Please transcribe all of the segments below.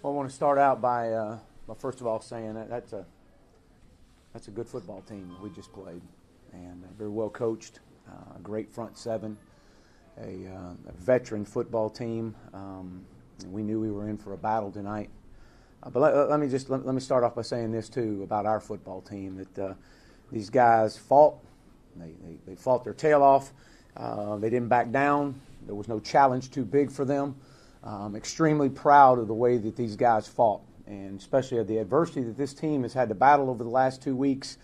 Well, I want to start out by first of all saying that's a good football team we just played, and very well coached, a great front seven, a veteran football team. We knew we were in for a battle tonight. But let me start off by saying this too about our football team, that these guys fought. They fought their tail off. They didn't back down. There was no challenge too big for them. I'm extremely proud of the way that these guys fought, and especially of the adversity that this team has had to battle over the last 2 weeks.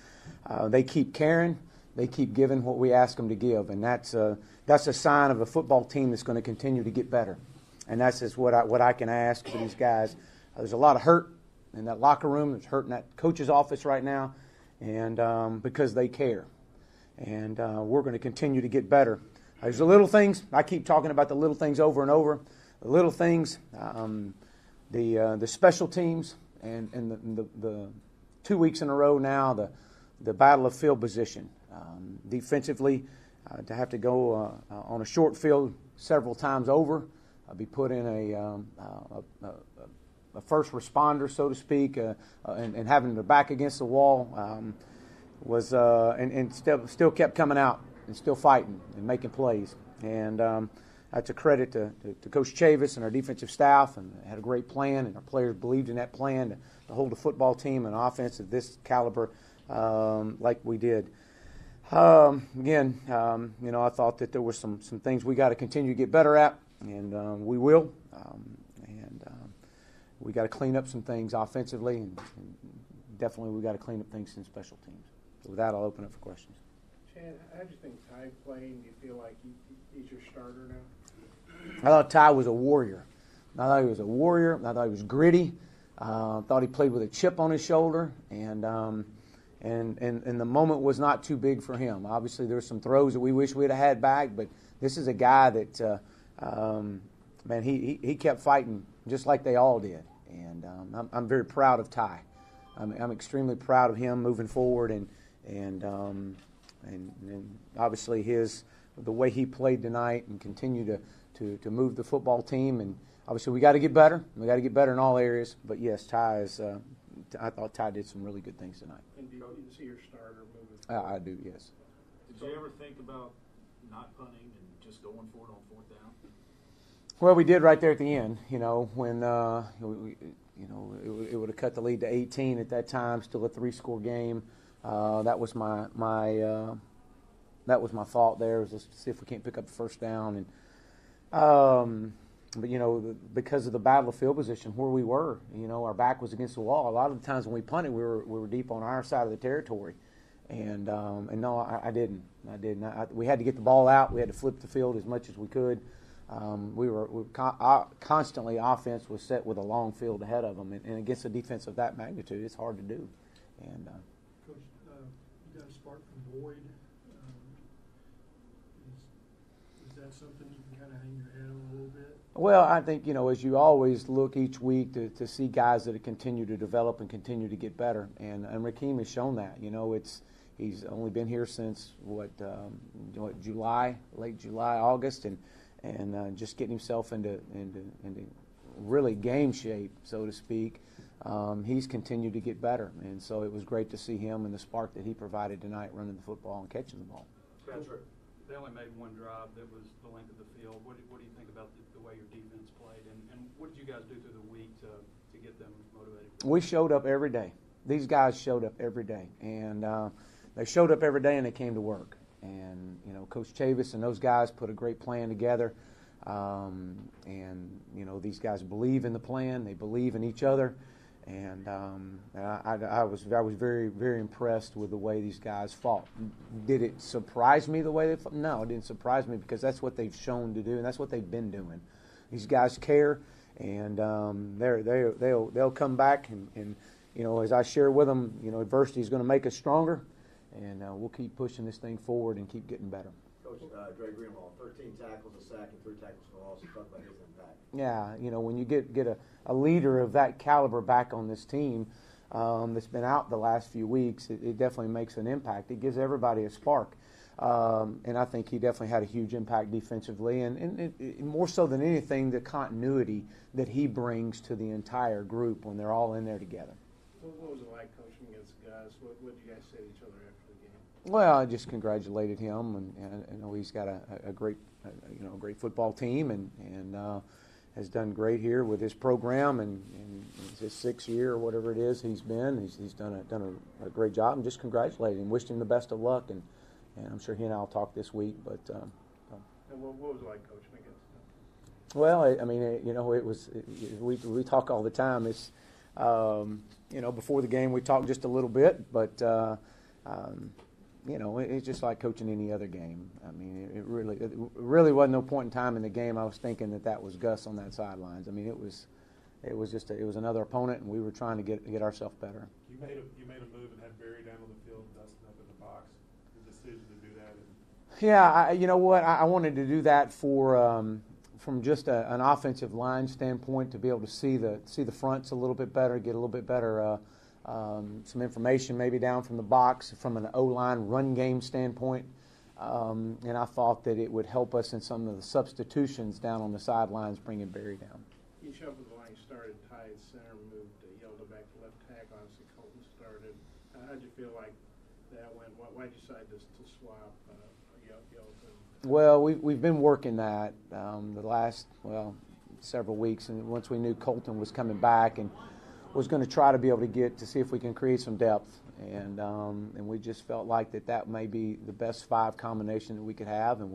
They keep caring. They keep giving what we ask them to give, and that's a sign of a football team that's going to continue to get better. And that's just what I can ask for these guys. There's a lot of hurt in that locker room. There's hurt in that coach's office right now, and because they care. And we're going to continue to get better. There's the little things. I keep talking about the little things over and over. The little things, the special teams, and the 2 weeks in a row now, the battle of field position. Defensively, to have to go on a short field several times over, be put in a first responder, so to speak, and having their back against the wall was and still kept coming out and still fighting and making plays. And that's a credit to Coach Chavis and our defensive staff, and had a great plan, and our players believed in that plan to hold a football team and offense of this caliber like we did. Again, I thought that there were some things we got to continue to get better at, and we will. We got to clean up some things offensively, and definitely we got to clean up things in special teams. So with that, I'll open up for questions. Chad, how do you think Ty played? Do you feel like he's your starter now? I thought Ty was a warrior. I thought he was a warrior. I thought he was gritty. I thought he played with a chip on his shoulder, and the moment was not too big for him. Obviously, there were some throws that we wish we'd have had back, but this is a guy that, he kept fighting just like they all did, and I'm very proud of Ty. I'm extremely proud of him moving forward, and obviously the way he played tonight and continue to move the football team. And obviously we got to get better. We got to get better in all areas. But yes, Ty is. I thought Ty did some really good things tonight. And do you see your starter moving forward? I do, yes. Did you ever think about not punting and just going for it on fourth down? Well, we did right there at the end. When it would have cut the lead to 18 at that time. Still a 3-score game. That was my thought there, was just to see if we can't pick up the first down. And because of the battle of field position where we were, our back was against the wall. A lot of the times when we punted, we were deep on our side of the territory. And no, I didn't. We had to get the ball out. We had to flip the field as much as we could. We were constantly, offense was set with a long field ahead of them, and against a defense of that magnitude, it's hard to do. And Coach, you got a spark from Boyd. Is that something you can kind of hang your head on a little bit? Well, I think, as you always look each week to see guys that continue to develop and continue to get better, and Rakeem has shown that. He's only been here since July, late July, August, and just getting himself into really game shape, so to speak. He's continued to get better, and so it was great to see him and the spark that he provided tonight running the football and catching the ball. Patrick, they only made one drive that was the length of the field. What do you think about the way your defense played, and what did you guys do through the week to get them motivated? We showed up every day. These guys showed up every day, and they showed up every day, and they came to work. And Coach Chavis and those guys put a great plan together, and these guys believe in the plan. They believe in each other, and I was very, very impressed with the way these guys fought. Did it surprise me the way they fought? No, it didn't surprise me, because that's what they've shown to do, and that's what they've been doing. These guys care, and they'll come back, and as I share with them, adversity is going to make us stronger. And we'll keep pushing this thing forward and keep getting better. Coach, Dre Greenlaw, 13 tackles, a sack, and 3 tackles for loss. Talk about his impact. Yeah, when you get a leader of that caliber back on this team that's been out the last few weeks, it definitely makes an impact. It gives everybody a spark. And I think he definitely had a huge impact defensively, and more so than anything, the continuity that he brings to the entire group when they're all in there together. What was it like coaching against Gus? What did you guys say to each other after the game? Well, I just congratulated him, and I know he's got a great, great football team, and has done great here with his program, and it's his 6th year or whatever it is he's been. He's done a great job, and just congratulated him, wished him the best of luck, and I'm sure he and I will talk this week. But And what was it like coaching against him? well, I mean, it was. We talk all the time. It's before the game we talked just a little bit, but it's just like coaching any other game. I mean, it really wasn't no point in time in the game I was thinking that was Gus on that sidelines. I mean, it was another opponent, and we were trying to get ourselves better. You made a move and had Barry down on the field, dusting up in the box. The decision to do that. Yeah, you know what? I wanted to do that from just an offensive line standpoint, to be able to see the fronts a little bit better, get a little bit better some information maybe down from the box from an O-line run game standpoint. And I thought that it would help us in some of the substitutions down on the sidelines, bringing Barry down. You shuffled the line, started Ty at center, moved Yelda back to left tackle. Obviously, Colton started. How'd you feel like that went? Why'd you decide to swap Yelda? Well, we've been working that the last several weeks, and once we knew Colton was coming back and was going to try to be able to see if we can create some depth, and we just felt like that may be the best 5 combination that we could have, and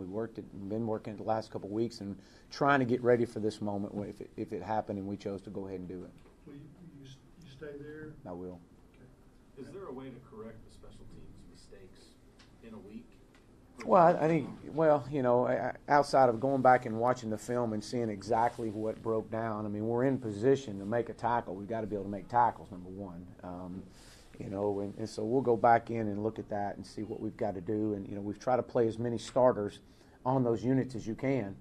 been working it the last couple of weeks and trying to get ready for this moment if it happened and we chose to go ahead and do it. Will you stay there? I will. Is there a way to correct the special teams mistakes in a week? Well, I think, outside of going back and watching the film and seeing exactly what broke down, I mean, we're in position to make a tackle. We've got to be able to make tackles, number one. And so we'll go back in and look at that and see what we've got to do. And, we've tried to play as many starters on those units as you can.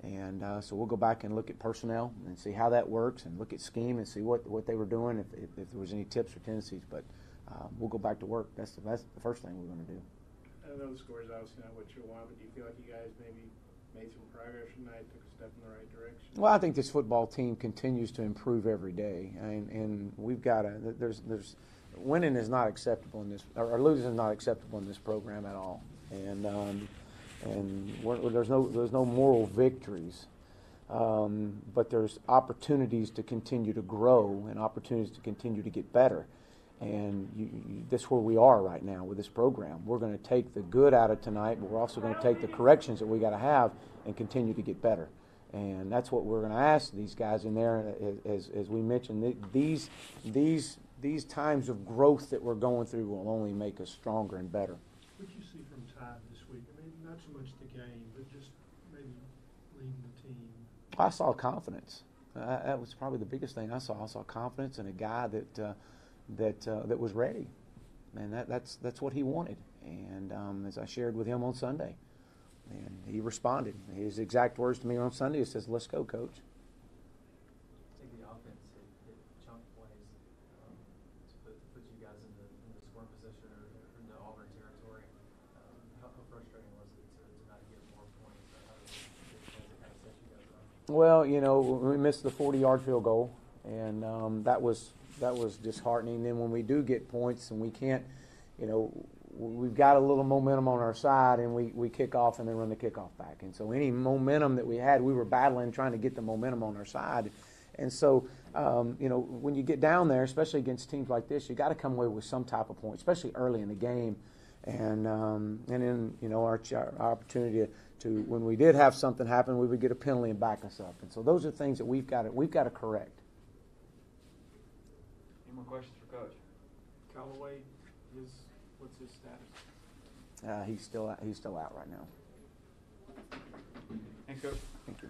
And so we'll go back and look at personnel and see how that works, and look at scheme and see what they were doing, if there was any tips or tendencies. But we'll go back to work. That's the first thing we're going to do. I know the score is obviously not what you want, but do you feel like you guys maybe made some progress tonight, took a step in the right direction? Well, I think this football team continues to improve every day, and we've got there's winning is not acceptable in this, or losing is not acceptable in this program at all, and there's no moral victories, but there's opportunities to continue to grow and opportunities to continue to get better. And that's where we are right now with this program. We're going to take the good out of tonight, but we're also going to take the corrections that we got to have and continue to get better. And that's what we're going to ask these guys in there. As we mentioned, these times of growth that we're going through will only make us stronger and better. What did you see from Ty this week? I mean, not so much the game, but just maybe leading the team. I saw confidence. That was probably the biggest thing I saw. I saw confidence in a guy that was ready, and that's what he wanted. And as I shared with him on Sunday, and he responded. His exact words to me on Sunday, he says, "Let's go, Coach." I think the offense hit chunk plays to put you guys in the scoring position or into Auburn territory. How frustrating was it to not get more points? How did it kind of set you guys up? Well, we missed the 40-yard field goal, and that was disheartening. Then when we do get points and we can't, we've got a little momentum on our side, and we kick off and then run the kickoff back. And so any momentum that we had, we were battling, trying to get the momentum on our side. And so, when you get down there, especially against teams like this, you got to come away with some type of point, especially early in the game. And then, our opportunity to, when we did have something happen, we would get a penalty and back us up. And so those are things that we've got to correct. Any more questions for Coach? Callaway, what's his status? He's still out right now. Thanks, Coach. Thank you.